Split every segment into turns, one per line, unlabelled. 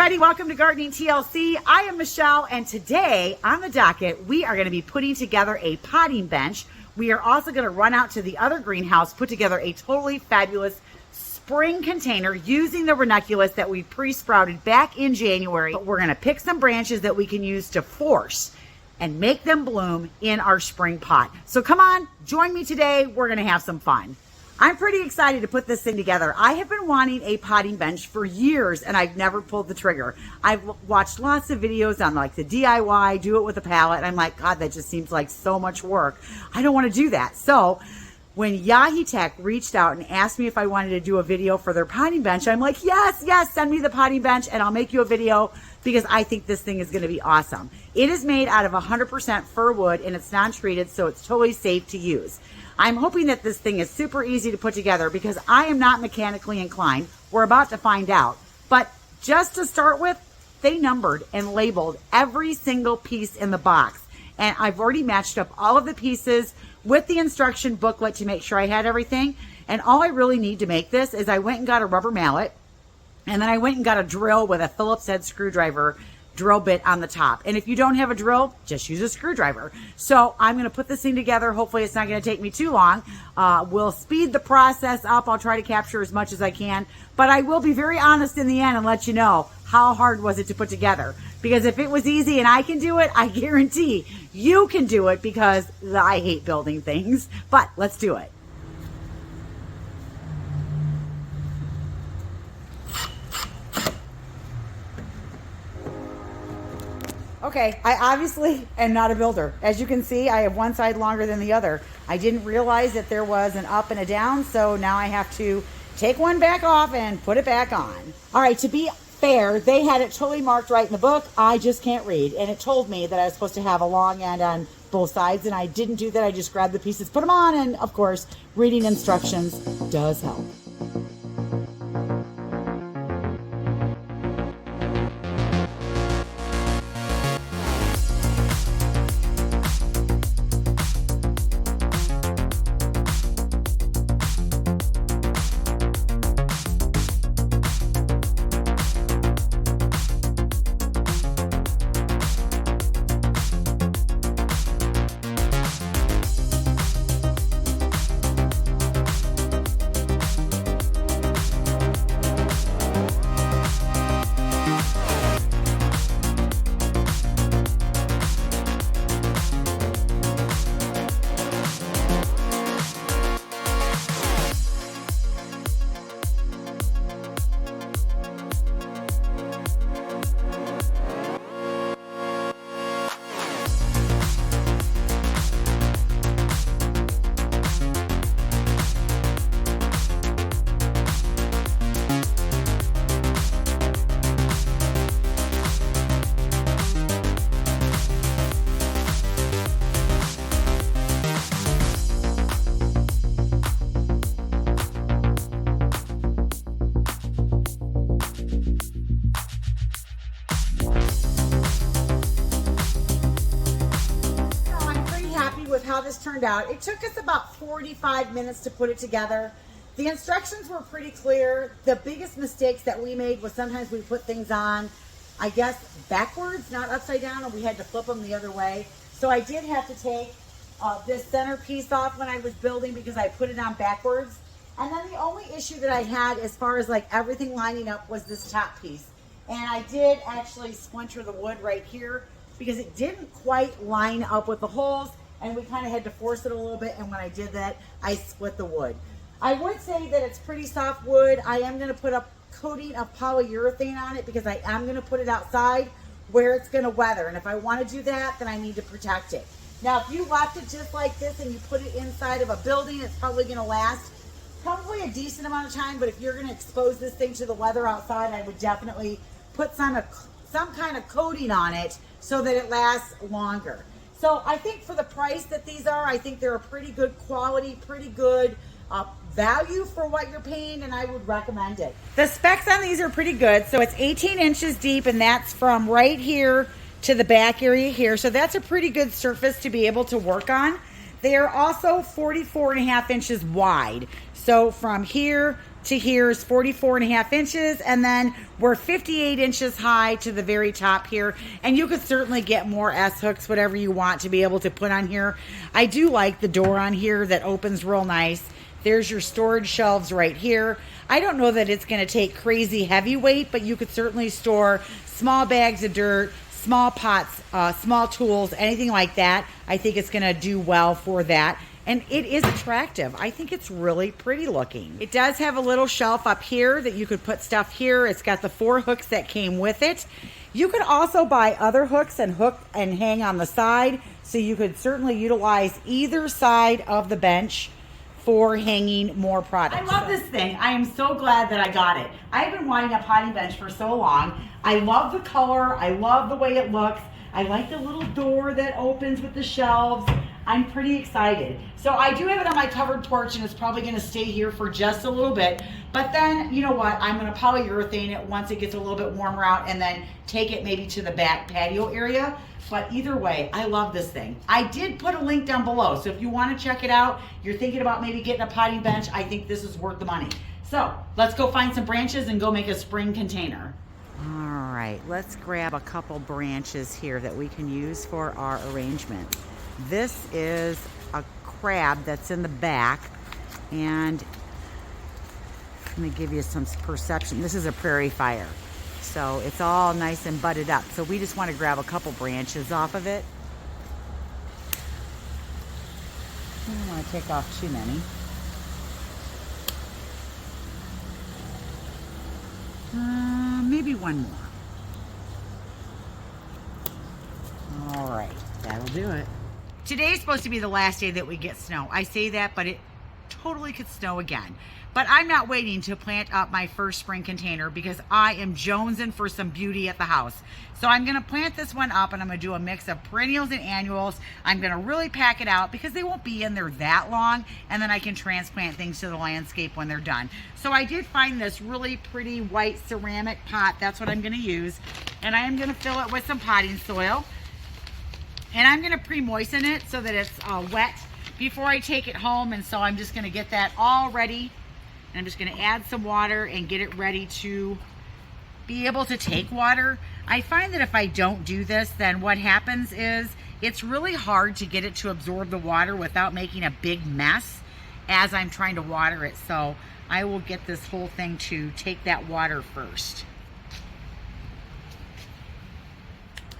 everybody, welcome to Gardening TLC. I am Michelle, and today on the docket, we are going to be putting together a potting bench. We are also going to run out to the other greenhouse, put together a totally fabulous spring container using the ranunculus that we pre-sprouted back in January. But we're going to pick some branches that we can use to force and make them bloom in our spring pot. So come on, join me today. We're going to have some fun. I'm pretty excited to put this thing together. I have been wanting a potting bench for years and I've never pulled the trigger. I've watched lots of videos on like the DIY, do it with a pallet. And I'm like, God, that just seems like so much work. I don't want to do that. So when Yahee Tech reached out and asked me if I wanted to do a video for their potting bench, I'm like, yes, send me the potting bench and I'll make you a video because I think this thing is going to be awesome. It is made out of 100% fir wood and it's non-treated, so it's totally safe to use. I'm hoping that this thing is super easy to put together because I am not mechanically inclined. We're about to find out. But just to start with, they numbered and labeled every single piece in the box. And I've already matched up all of the pieces with the instruction booklet to make sure I had everything. And all I really need to make this is I went and got a rubber mallet. And then I went and got a drill with a Phillips head screwdriver drill bit on the top. And if you don't have a drill, just use a screwdriver. So I'm going to put this thing together. Hopefully it's not going to take me too long. We'll speed the process up. I'll try to capture as much as I can, but I will be very honest in the end and let you know how hard was it to put together. Because if it was easy and I can do it, I guarantee you can do it because I hate building things, but let's do it. Okay, I obviously am not a builder. As you can see, I have one side longer than the other. I didn't realize that there was an up and a down, so now I have to take one back off and put it back on. All right, to be fair, they had it totally marked right in the book. I just can't read, and it told me that I was supposed to have a long end on both sides, and I didn't do that. I just grabbed the pieces, put them on, and of course, reading instructions does help. How this turned out. It took us about 45 minutes to put it together. The instructions were pretty clear. The biggest mistakes that we made was sometimes we put things on, I guess, backwards, not upside down, and we had to flip them the other way. So I did have to take this center piece off when I was building because I put it on backwards. And then the only issue that I had as far as like everything lining up was this top piece. And I did actually splinter the wood right here because it didn't quite line up with the holes. And we kind of had to force it a little bit, and when I did that, I split the wood. I would say that it's pretty soft wood. I am going to put a coating of polyurethane on it because I am going to put it outside where it's going to weather. And if I want to do that, then I need to protect it. Now, if you left it just like this and you put it inside of a building, it's probably going to last probably a decent amount of time. But if you're going to expose this thing to the weather outside, I would definitely put some kind of coating on it so that it lasts longer. So I think for the price that these are, I think they're a pretty good quality, pretty good value for what you're paying, and I would recommend it. The specs on these are pretty good. So it's 18 inches deep, and that's from right here to the back area here. So that's a pretty good surface to be able to work on. They are also 44.5 inches wide. So from here to here is 44.5 inches, and then we're 58 inches high to the very top here. And you could certainly get more S-hooks, whatever you want to be able to put on here. I do like the door on here that opens real nice. There's your storage shelves right here. I don't know that it's going to take crazy heavy weight, but you could certainly store small bags of dirt, small pots, small tools, anything like that. I think it's going to do well for that. And it is attractive. I think it's really pretty looking. It does have a little shelf up here that you could put stuff here. It's got the 4 hooks that came with it. You could also buy other hooks and hook and hang on the side. So you could certainly utilize either side of the bench for hanging more products. I love this thing. I am so glad that I got it. I've been wanting a potting bench for so long. I love the color. I love the way it looks. I like the little door that opens with the shelves. I'm pretty excited. So I do have it on my covered porch, and it's probably going to stay here for just a little bit. But then, you know what? I'm going to polyurethane it once it gets a little bit warmer out, and then take it maybe to the back patio area. But either way, I love this thing. I did put a link down below, so if you want to check it out, you're thinking about maybe getting a potting bench, I think this is worth the money. So let's go find some branches and go make a spring container. All right, let's grab a couple branches here that we can use for our arrangement. This is a crab that's in the back, and let me give you some perception. This is a prairie fire. So it's all nice and budded up. So we just want to grab a couple branches off of it. I don't want to take off too many. Maybe one more. All right, that'll do it. Today's supposed to be the last day that we get snow. I say that, but it totally could snow again. But I'm not waiting to plant up my first spring container because I am jonesing for some beauty at the house. So I'm gonna plant this one up, and I'm gonna do a mix of perennials and annuals. I'm gonna really pack it out because they won't be in there that long, and then I can transplant things to the landscape when they're done. So I did find this really pretty white ceramic pot. That's what I'm gonna use. And I am gonna fill it with some potting soil. And I'm gonna pre-moisten it so that it's wet before I take it home. And so I'm just gonna get that all ready. And I'm just gonna add some water and get it ready to be able to take water. I find that if I don't do this, then what happens is it's really hard to get it to absorb the water without making a big mess as I'm trying to water it. So I will get this whole thing to take that water first.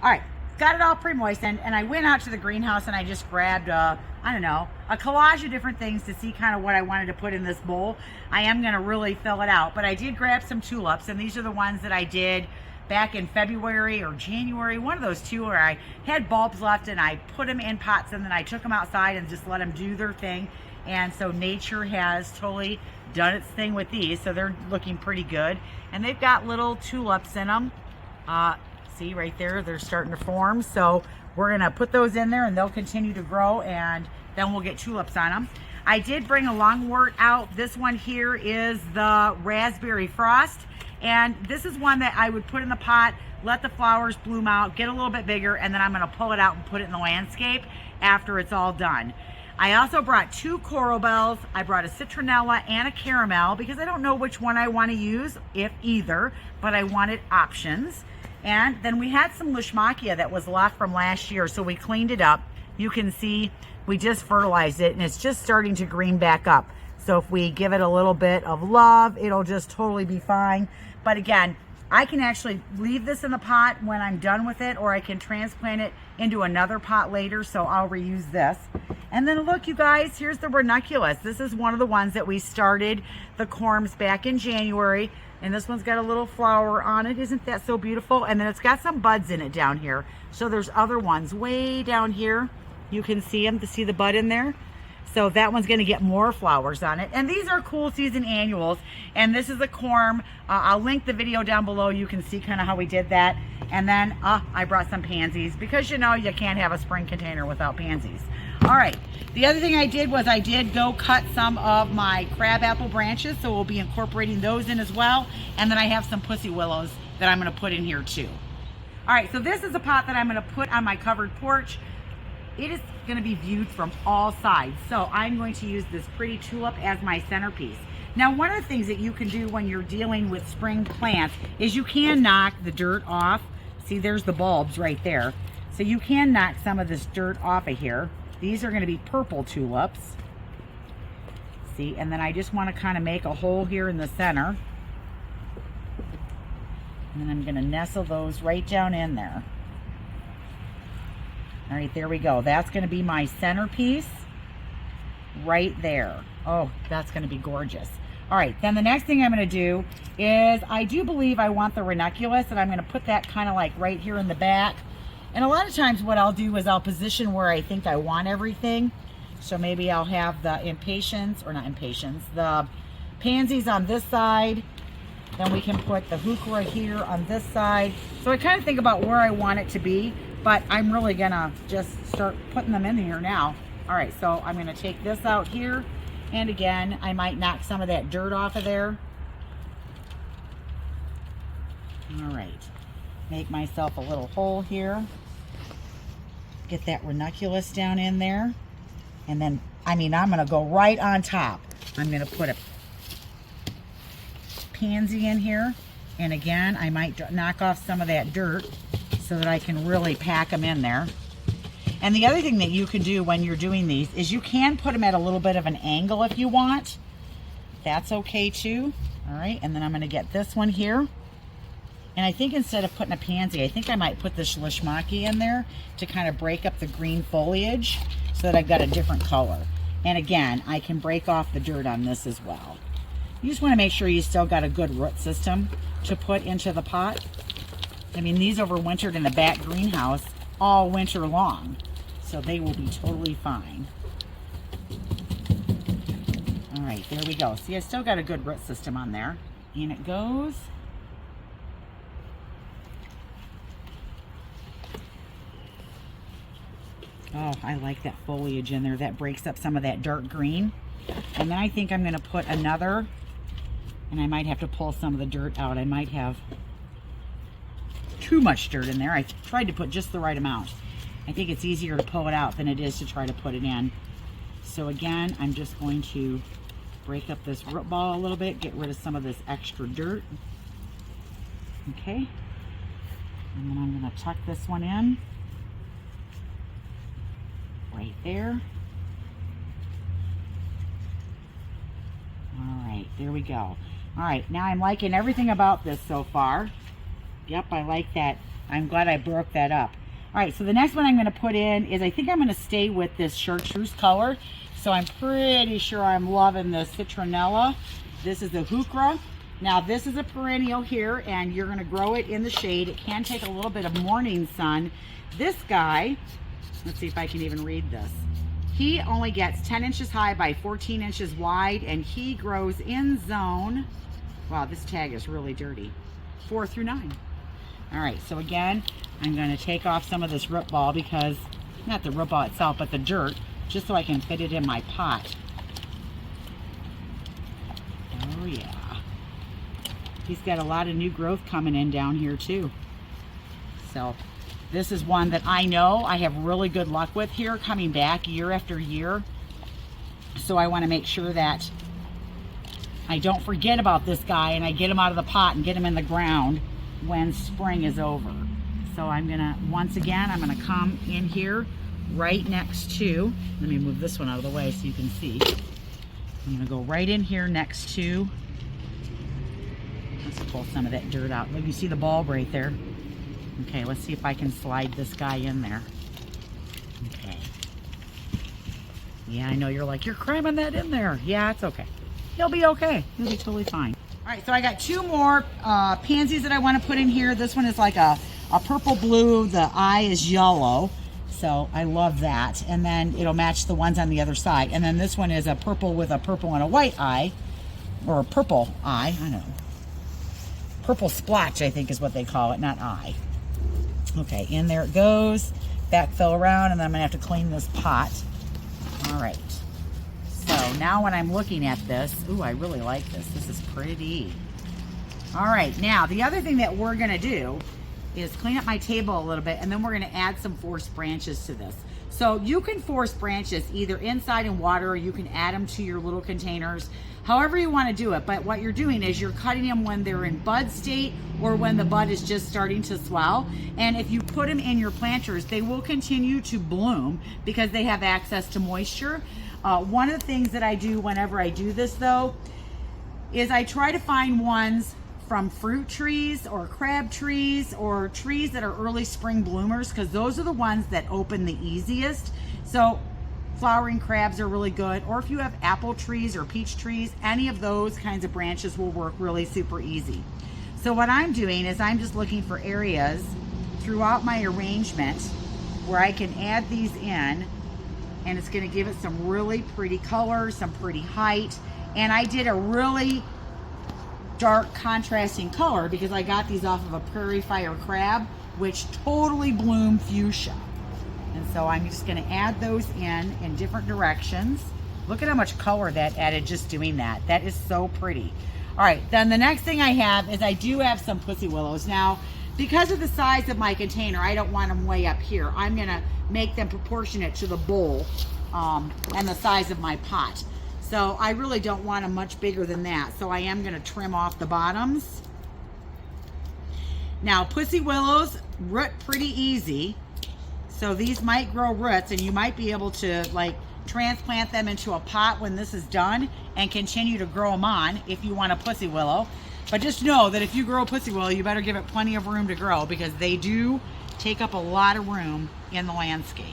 All right. Got it all pre-moistened, and I went out to the greenhouse and I just grabbed I don't know, a collage of different things to see kind of what I wanted to put in this bowl. I am going to really fill it out, but I did grab some tulips, and these are the ones that I did back in February or January, one of those two, where I had bulbs left and I put them in pots, and then I took them outside and just let them do their thing. And so nature has totally done its thing with these, so they're looking pretty good. And they've got little tulips in them. See right there, they're starting to form. So we're gonna put those in there and they'll continue to grow, and then we'll get tulips on them. I did bring a longwort out. This one here is the raspberry frost. And this is one that I would put in the pot, let the flowers bloom out, get a little bit bigger, and then I'm gonna pull it out and put it in the landscape after it's all done. I also brought 2 coral bells. I brought a citronella and a caramel because I don't know which one I wanna use, if either, but I wanted options. And then we had some Leishmachia that was left from last year, so we cleaned it up. You can see we just fertilized it, and it's just starting to green back up. So if we give it a little bit of love, it'll just totally be fine. But again, I can actually leave this in the pot when I'm done with it, or I can transplant it into another pot later, so I'll reuse this. And then look, you guys, here's the ranunculus. This is one of the ones that we started the corms back in January. And this one's got a little flower on it. Isn't that so beautiful? And then it's got some buds in it down here. So there's other ones way down here. You can see them, to see the bud in there. So that one's gonna get more flowers on it. And these are cool season annuals. And this is a corm. I'll link the video down below. You can see kind of how we did that. And then I brought some pansies because you know you can't have a spring container without pansies. All right, the other thing I did was I did go cut some of my crabapple branches, so we'll be incorporating those in as well. And then I have some pussy willows that I'm gonna put in here too. All right, so this is a pot that I'm gonna put on my covered porch. It is gonna be viewed from all sides. So I'm going to use this pretty tulip as my centerpiece. Now, one of the things that you can do when you're dealing with spring plants is you can knock the dirt off. See, there's the bulbs right there. So you can knock some of this dirt off of here. These are going to be purple tulips. See, and then I just want to kind of make a hole here in the center. And then I'm going to nestle those right down in there. All right, there we go. That's going to be my centerpiece right there. Oh, that's going to be gorgeous. All right, then the next thing I'm going to do is I do believe I want the ranunculus, and I'm going to put that kind of like right here in the back. And a lot of times what I'll do is I'll position where I think I want everything. So maybe I'll have the impatiens, or not impatiens, the pansies on this side. Then we can put the heuchera here on this side. So I kind of think about where I want it to be, but I'm really going to just start putting them in here now. All right, so I'm going to take this out here. And again, I might knock some of that dirt off of there. All right, make myself a little hole here. Get that ranunculus down in there. And then, I mean, I'm going to go right on top. I'm going to put a pansy in here. And again, I might knock off some of that dirt so that I can really pack them in there. And the other thing that you can do when you're doing these is you can put them at a little bit of an angle if you want. That's okay too. All right, and then I'm going to get this one here. And I think instead of putting a pansy, I think I might put the schlischmacke in there to kind of break up the green foliage so that I've got a different color. And again, I can break off the dirt on this as well. You just want to make sure you still got a good root system to put into the pot. I mean, these overwintered in the back greenhouse all winter long, so they will be totally fine. All right, there we go. See, I still got a good root system on there. In it goes. Oh, I like that foliage in there. That breaks up some of that dark green. And then I think I'm going to put another, and I might have to pull some of the dirt out. I might have too much dirt in there. I tried to put just the right amount. I think it's easier to pull it out than it is to try to put it in. So again, I'm just going to break up this root ball a little bit, get rid of some of this extra dirt. Okay. And then I'm going to tuck this one in. Right there. All right, there we go. All right, now I'm liking everything about this so far. Yep, I like that. I'm glad I broke that up. All right, so the next one I'm going to put in is I think I'm going to stay with this chartreuse color. So I'm pretty sure I'm loving the citronella. This is the heuchera. Now this is a perennial here, and you're going to grow it in the shade. It can take a little bit of morning sun. This guy, let's see if I can even read this. He only gets 10 inches high by 14 inches wide, and he grows in zone, wow, this tag is really dirty, 4 through 9. All right, so again, I'm going to take off some of this root ball because, not the root ball itself, but the dirt, just so I can fit it in my pot. Oh yeah. He's got a lot of new growth coming in down here too. So this is one that I know I have really good luck with here, coming back year after year. So I want to make sure that I don't forget about this guy and I get him out of the pot and get him in the ground when spring is over. So I'm gonna, once again, I'm gonna come in here right next to, let me move this one out of the way so you can see. I'm gonna go right in here next to, let's pull some of that dirt out. Look, you see the bulb right there? Okay, let's see if I can slide this guy in there. Okay. Yeah, I know you're like, you're cramming that in there. Yeah, it's okay. He'll be okay. He'll be totally fine. All right, so I got 2 more pansies that I want to put in here. This one is like a purple blue. The eye is yellow, so I love that. And then it'll match the ones on the other side. And then this one is a purple with a purple and a white eye, or a purple eye. I don't know. Purple splotch, I think is what they call it, not eye. Okay, in there it goes. Backfill around, and then I'm gonna have to clean this pot. All right. So now when I'm looking at this, ooh, I really like this. This is pretty. All right, now the other thing that we're gonna do is clean up my table a little bit, and then we're gonna add some forced branches to this. So you can force branches either inside in water, or you can add them to your little containers. however you want to do it. But what you're doing is you're cutting them when they're in bud state or when the bud is just starting to swell. And if you put them in your planters, they will continue to bloom because they have access to moisture. One of the things that I do whenever I do this though, is I try to find ones from fruit trees or crab trees or trees that are early spring bloomers, because those are the ones that open the easiest. So flowering crabs are really good, or if you have apple trees or peach trees, any of those kinds of branches will work really super easy. So what I'm doing is I'm just looking for areas throughout my arrangement where I can add these in, and it's going to give it some really pretty color, some pretty height. And I did a really dark contrasting color because I got these off of a prairie fire crab, which totally bloomed fuchsia. And so I'm just going to add those in different directions. Look at how much color that added just doing that. That is so pretty. All right, then the next thing I have is I do have some pussy willows. Now, because of the size of my container, I don't want them way up here. I'm going to make them proportionate to the bowl and the size of my pot. So I really don't want them much bigger than that. So I am going to trim off the bottoms. Now, pussy willows root pretty easy. So these might grow roots, and you might be able to like transplant them into a pot when this is done and continue to grow them on if you want a pussy willow. But just know that if you grow a pussy willow, you better give it plenty of room to grow because they do take up a lot of room in the landscape.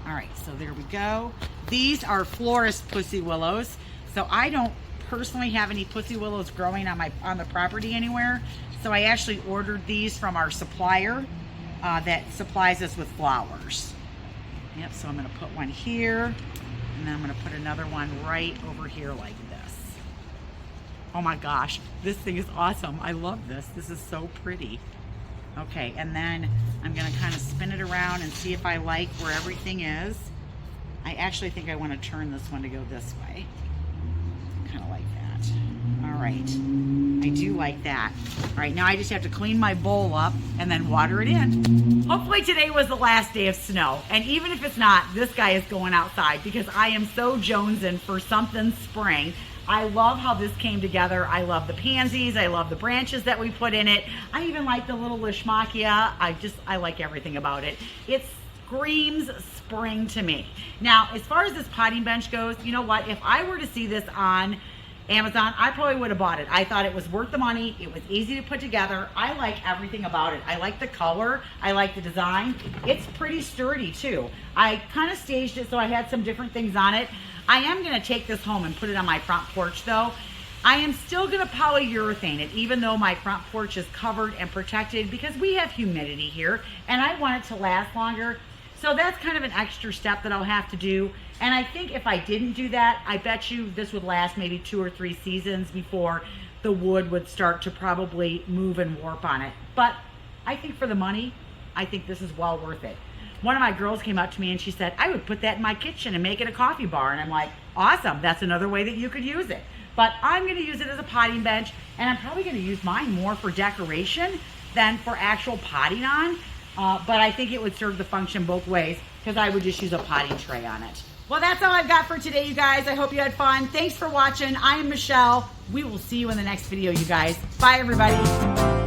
All right, so there we go. These are florist pussy willows. So I don't personally have any pussy willows growing on the property anywhere. So I actually ordered these from our supplier that supplies us with flowers. Yep, so I'm gonna put one here, and then I'm gonna put another one right over here like this. Oh my gosh, this thing is awesome. I love this. This is so pretty. Okay, and then I'm gonna kind of spin it around and see if I like where everything is. I actually think I want to turn this one to go this way. Kind of like that. All right, I do like that. All right, now I just have to clean my bowl up and then water it in. Hopefully today was the last day of snow, and even if it's not, this guy is going outside because I am so jonesing for something spring. I love how this came together. I love the pansies. I love the branches that we put in it. I even like the little Leishmachia. I like everything about it. It screams spring to me. Now, as far as this potting bench goes, you know what? If I were to see this on Amazon, I probably would have bought it. I thought it was worth the money. It was easy to put together. I like everything about it. I like the color. I like the design. It's pretty sturdy too. I kind of staged it so I had some different things on it. I am going to take this home and put it on my front porch though. I am still going to polyurethane it even though my front porch is covered and protected because we have humidity here and I want it to last longer. So that's kind of an extra step that I'll have to do. And I think if I didn't do that, I bet you this would last maybe 2 or 3 seasons before the wood would start to probably move and warp on it. But I think for the money, I think this is well worth it. One of my girls came up to me and she said, I would put that in my kitchen and make it a coffee bar. And I'm like, awesome, that's another way that you could use it. But I'm gonna use it as a potting bench, and I'm probably gonna use mine more for decoration than for actual potting on. But I think it would serve the function both ways because I would just use a potting tray on it. Well, that's all I've got for today, you guys. I hope you had fun. Thanks for watching. I am Michelle. We will see you in the next video, you guys. Bye, everybody.